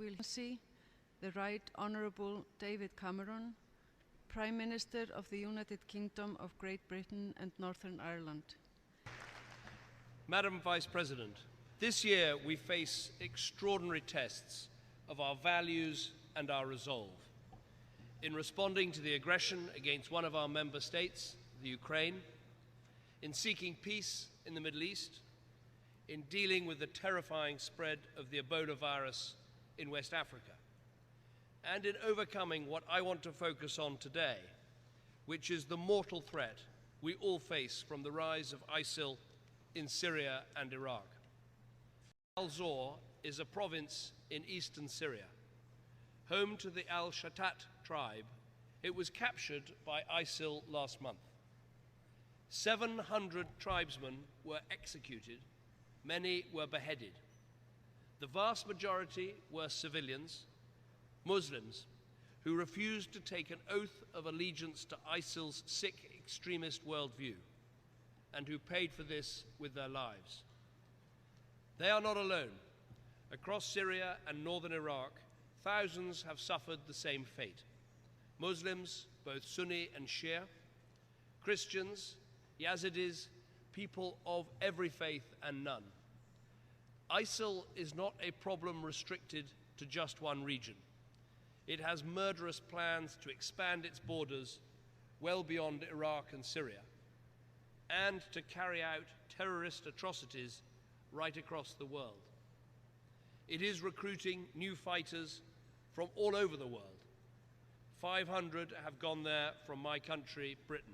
Will see the Right Honourable David Cameron, Prime Minister of the United Kingdom of Great Britain and Northern Ireland. Madam Vice President, this year we face extraordinary tests of our values and our resolve. In responding to the aggression against one of our member states, the Ukraine, in seeking peace in the Middle East, in dealing with the terrifying spread of the Ebola virus in West Africa, and in overcoming what I want to focus on today, which is the mortal threat we all face from the rise of ISIL in Syria and Iraq. Al-Zor is a province in eastern Syria, home to the Al-Shatat tribe. It was captured by ISIL last month. 700 tribesmen were executed, many were beheaded. The vast majority were civilians, Muslims, who refused to take an oath of allegiance to ISIL's sick extremist worldview, and who paid for this with their lives. They are not alone. Across Syria and northern Iraq, thousands have suffered the same fate. Muslims, both Sunni and Shia, Christians, Yazidis, people of every faith and none. ISIL is not a problem restricted to just one region. It has murderous plans to expand its borders well beyond Iraq and Syria, and to carry out terrorist atrocities right across the world. It is recruiting new fighters from all over the world. 500 have gone there from my country, Britain,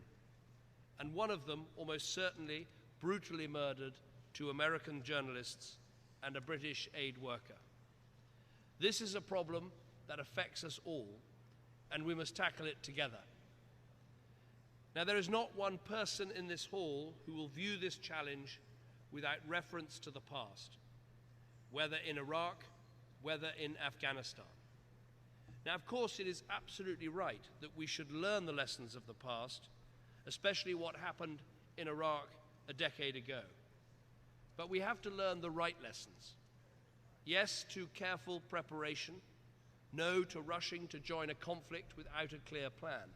and one of them almost certainly brutally murdered 2 American journalists and a British aid worker. This is a problem that affects us all, and we must tackle it together. Now, there is not one person in this hall who will view this challenge without reference to the past, whether in Iraq, whether in Afghanistan. Now, of course, it is absolutely right that we should learn the lessons of the past, especially what happened in Iraq a decade ago. But we have to learn the right lessons. Yes to careful preparation, no to rushing to join a conflict without a clear plan.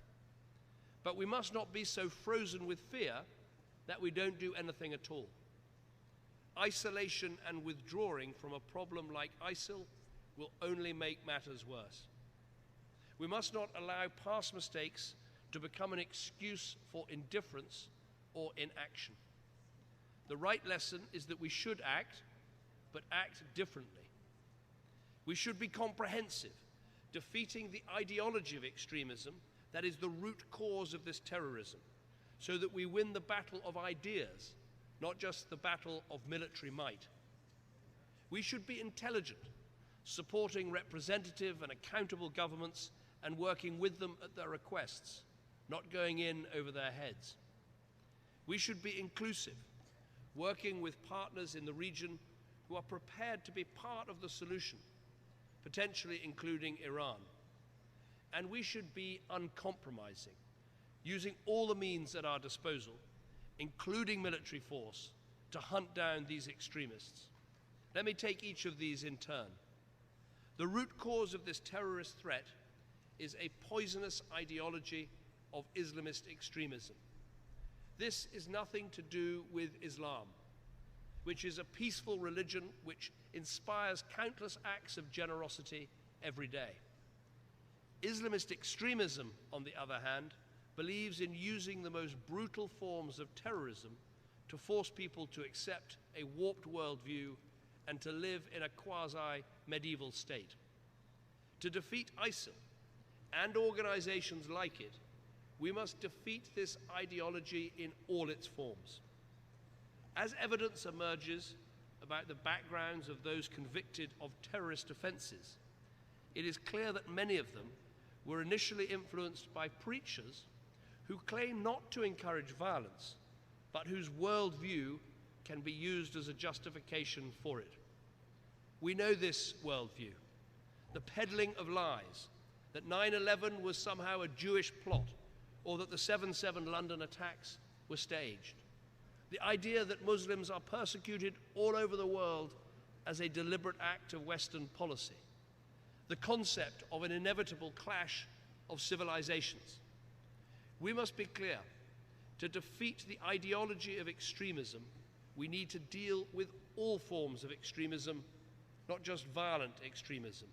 But we must not be so frozen with fear that we don't do anything at all. Isolation and withdrawing from a problem like ISIL will only make matters worse. We must not allow past mistakes to become an excuse for indifference or inaction. The right lesson is that we should act, but act differently. We should be comprehensive, defeating the ideology of extremism that is the root cause of this terrorism, so that we win the battle of ideas, not just the battle of military might. We should be intelligent, supporting representative and accountable governments and working with them at their requests, not going in over their heads. We should be inclusive, working with partners in the region who are prepared to be part of the solution, potentially including Iran. And we should be uncompromising, using all the means at our disposal, including military force, to hunt down these extremists. Let me take each of these in turn. The root cause of this terrorist threat is a poisonous ideology of Islamist extremism. This is nothing to do with Islam, which is a peaceful religion which inspires countless acts of generosity every day. Islamist extremism, on the other hand, believes in using the most brutal forms of terrorism to force people to accept a warped worldview and to live in a quasi-medieval state. To defeat ISIL and organizations like it, we must defeat this ideology in all its forms. As evidence emerges about the backgrounds of those convicted of terrorist offenses, it is clear that many of them were initially influenced by preachers who claim not to encourage violence, but whose worldview can be used as a justification for it. We know this worldview, the peddling of lies, that 9/11 was somehow a Jewish plot, or that the 7/7 London attacks were staged. The idea that Muslims are persecuted all over the world as a deliberate act of Western policy. the concept of an inevitable clash of civilizations. We must be clear, to defeat the ideology of extremism, we need to deal with all forms of extremism, not just violent extremism.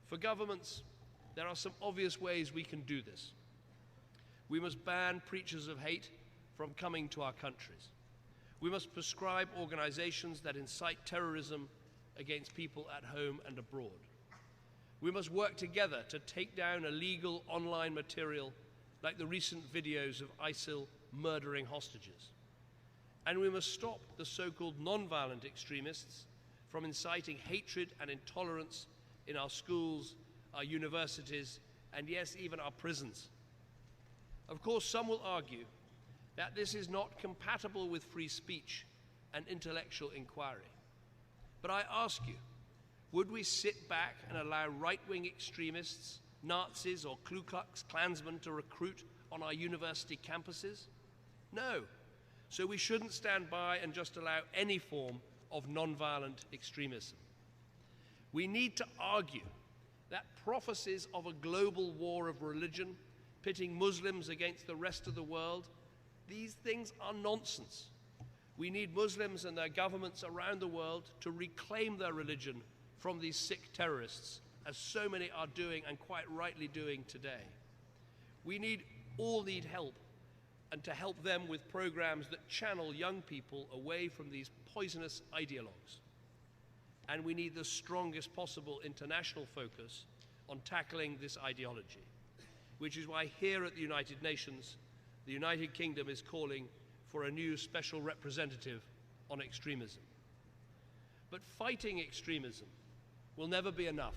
For governments, there are some obvious ways we can do this. We must ban preachers of hate from coming to our countries. We must prescribe organizations that incite terrorism against people at home and abroad. We must work together to take down illegal online material like the recent videos of ISIL murdering hostages. And we must stop the so-called non-violent extremists from inciting hatred and intolerance in our schools, our universities, and yes, even our prisons. Of course, some will argue that this is not compatible with free speech and intellectual inquiry. But I ask you, would we sit back and allow right-wing extremists, Nazis or Ku Klux Klansmen to recruit on our university campuses? No. So we shouldn't stand by and just allow any form of non-violent extremism. We need to argue that prophecies of a global war of religion, pitting Muslims against the rest of the world, these things are nonsense. We need Muslims and their governments around the world to reclaim their religion from these sick terrorists, as so many are doing and quite rightly doing today. We all need help, and to help them with programs that channel young people away from these poisonous ideologues. And we need the strongest possible international focus on tackling this ideology, which is why here at the United Nations, the United Kingdom is calling for a new special representative on extremism. But fighting extremism will never be enough.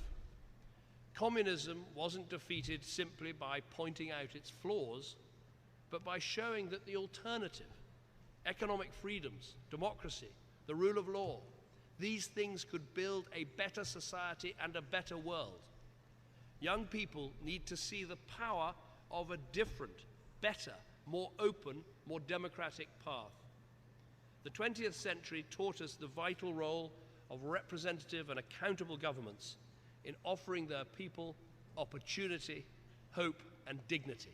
Communism wasn't defeated simply by pointing out its flaws, but by showing that the alternative, economic freedoms, democracy, the rule of law, these things could build a better society and a better world. Young people need to see the power of a different, better, more open, more democratic path. The 20th century taught us the vital role of representative and accountable governments in offering their people opportunity, hope, and dignity.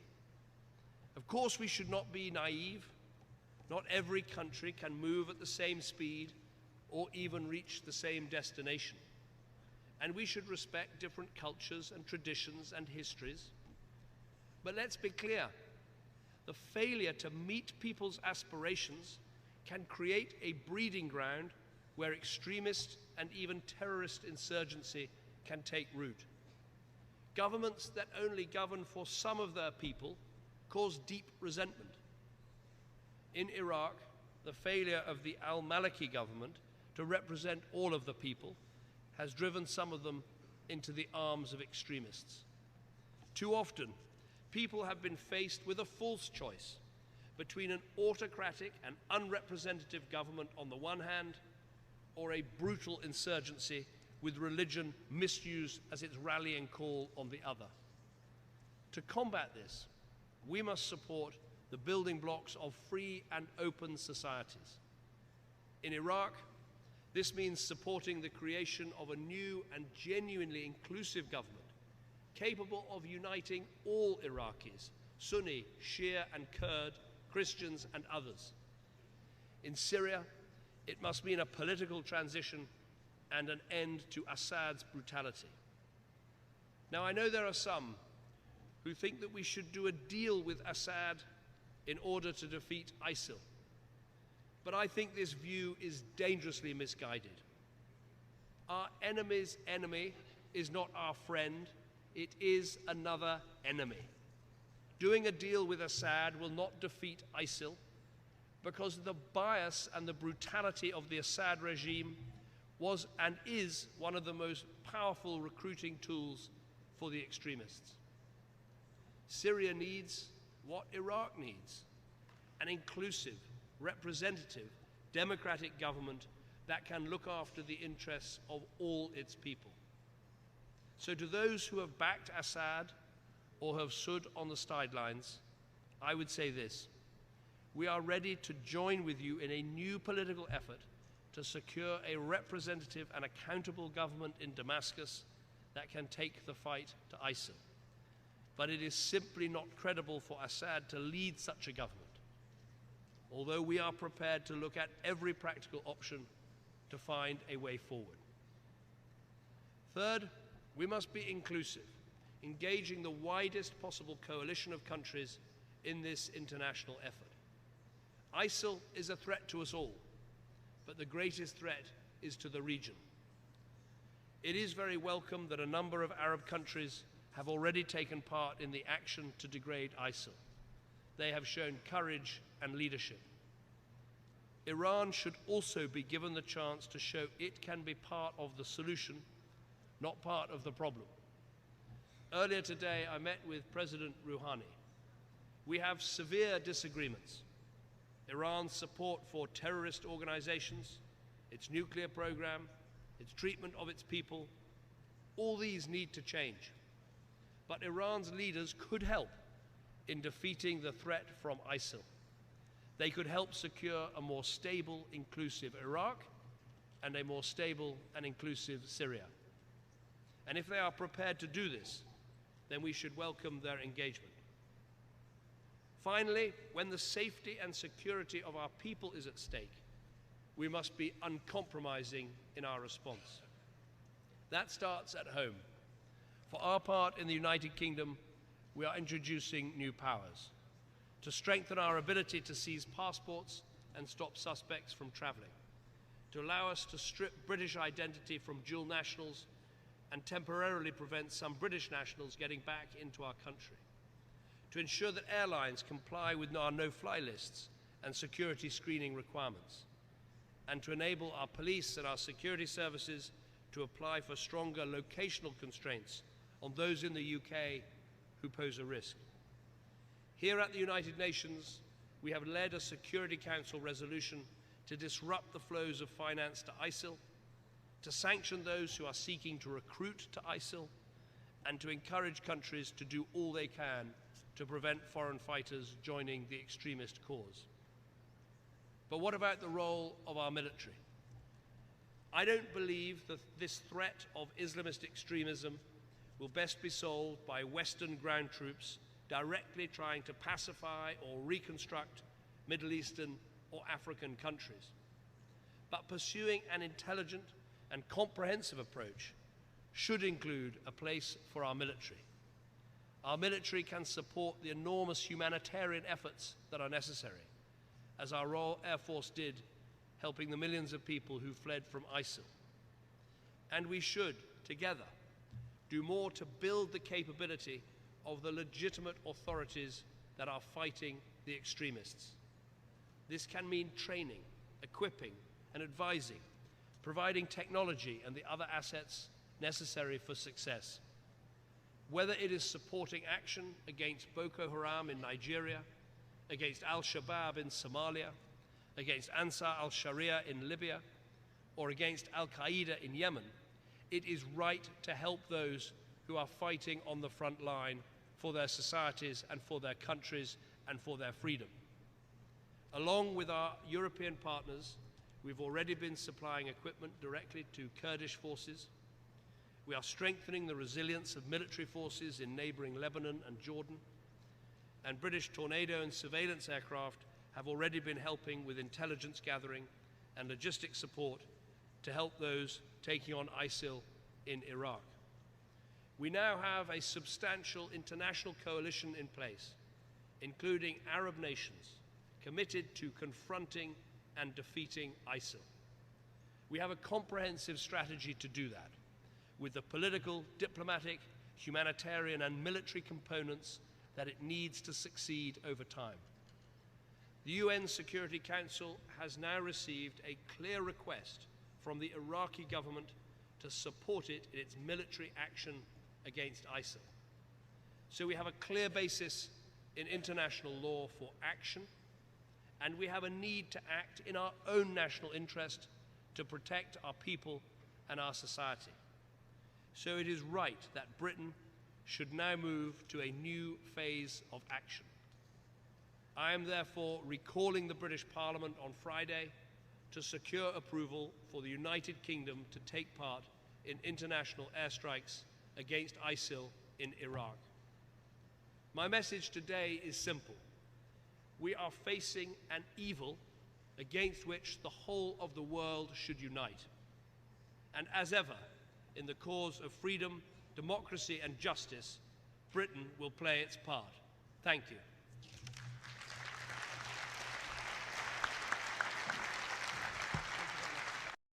Of course, we should not be naive. Not every country can move at the same speed or even reach the same destination. And we should respect different cultures and traditions and histories. But let's be clear, the failure to meet people's aspirations can create a breeding ground where extremist and even terrorist insurgency can take root. Governments that only govern for some of their people cause deep resentment. In Iraq, the failure of the al-Maliki government to represent all of the people has driven some of them into the arms of extremists. Too often, people have been faced with a false choice between an autocratic and unrepresentative government on the one hand, or a brutal insurgency with religion misused as its rallying call on the other. To combat this, we must support the building blocks of free and open societies. In Iraq, this means supporting the creation of a new and genuinely inclusive government, capable of uniting all Iraqis, Sunni, Shia and Kurd, Christians and others. In Syria, it must mean a political transition and an end to Assad's brutality. Now, I know there are some who think that we should do a deal with Assad in order to defeat ISIL. But I think this view is dangerously misguided. Our enemy's enemy is not our friend, it is another enemy. Doing a deal with Assad will not defeat ISIL because the bias and the brutality of the Assad regime was and is one of the most powerful recruiting tools for the extremists. Syria needs what Iraq needs, an inclusive, representative, democratic government that can look after the interests of all its people. So to those who have backed Assad or have stood on the sidelines, I would say this: we are ready to join with you in a new political effort to secure a representative and accountable government in Damascus that can take the fight to ISIL. But it is simply not credible for Assad to lead such a government, although we are prepared to look at every practical option to find a way forward. Third, we must be inclusive, engaging the widest possible coalition of countries in this international effort. ISIL is a threat to us all, but the greatest threat is to the region. It is very welcome that a number of Arab countries have already taken part in the action to degrade ISIL. They have shown courage and leadership. Iran should also be given the chance to show it can be part of the solution, not part of the problem. Earlier today, I met with President Rouhani. We have severe disagreements. Iran's support for terrorist organizations, its nuclear program, its treatment of its people, all these need to change. But Iran's leaders could help in defeating the threat from ISIL. They could help secure a more stable, inclusive Iraq and a more stable and inclusive Syria. And if they are prepared to do this, then we should welcome their engagement. Finally, when the safety and security of our people is at stake, we must be uncompromising in our response. That starts at home. For our part in the United Kingdom, we are introducing new powers to strengthen our ability to seize passports and stop suspects from traveling, to allow us to strip British identity from dual nationals and temporarily prevent some British nationals getting back into our country, to ensure that airlines comply with our no-fly lists and security screening requirements, and to enable our police and our security services to apply for stronger locational constraints on those in the UK who pose a risk. Here at the United Nations, we have led a Security Council resolution to disrupt the flows of finance to ISIL, to sanction those who are seeking to recruit to ISIL, and to encourage countries to do all they can to prevent foreign fighters joining the extremist cause. But what about the role of our military? I don't believe that this threat of Islamist extremism will best be solved by Western ground troops directly trying to pacify or reconstruct Middle Eastern or African countries, but pursuing an intelligent and comprehensive approach should include a place for our military. Our military can support the enormous humanitarian efforts that are necessary, as our Royal Air Force did, helping the millions of people who fled from ISIL. And we should, together, do more to build the capability of the legitimate authorities that are fighting the extremists. This can mean training, equipping, and advising, providing technology and the other assets necessary for success. Whether it is supporting action against Boko Haram in Nigeria, against Al-Shabaab in Somalia, against Ansar al-Sharia in Libya, or against Al-Qaeda in Yemen, it is right to help those who are fighting on the front line for their societies and for their countries and for their freedom. Along with our European partners, we've already been supplying equipment directly to Kurdish forces. We are strengthening the resilience of military forces in neighboring Lebanon and Jordan. And British Tornado and surveillance aircraft have already been helping with intelligence gathering and logistic support to help those taking on ISIL in Iraq. We now have a substantial international coalition in place, including Arab nations, committed to confronting and defeating ISIL. We have a comprehensive strategy to do that, with the political, diplomatic, humanitarian, and military components that it needs to succeed over time. The UN Security Council has now received a clear request from the Iraqi government to support it in its military action against ISIL. So we have a clear basis in international law for action, and we have a need to act in our own national interest to protect our people and our society. So it is right that Britain should now move to a new phase of action. I am therefore recalling the British Parliament on Friday to secure approval for the United Kingdom to take part in international airstrikes against ISIL in Iraq. My message today is simple. We are facing an evil against which the whole of the world should unite. And as ever, in the cause of freedom, democracy and justice, Britain will play its part. Thank you.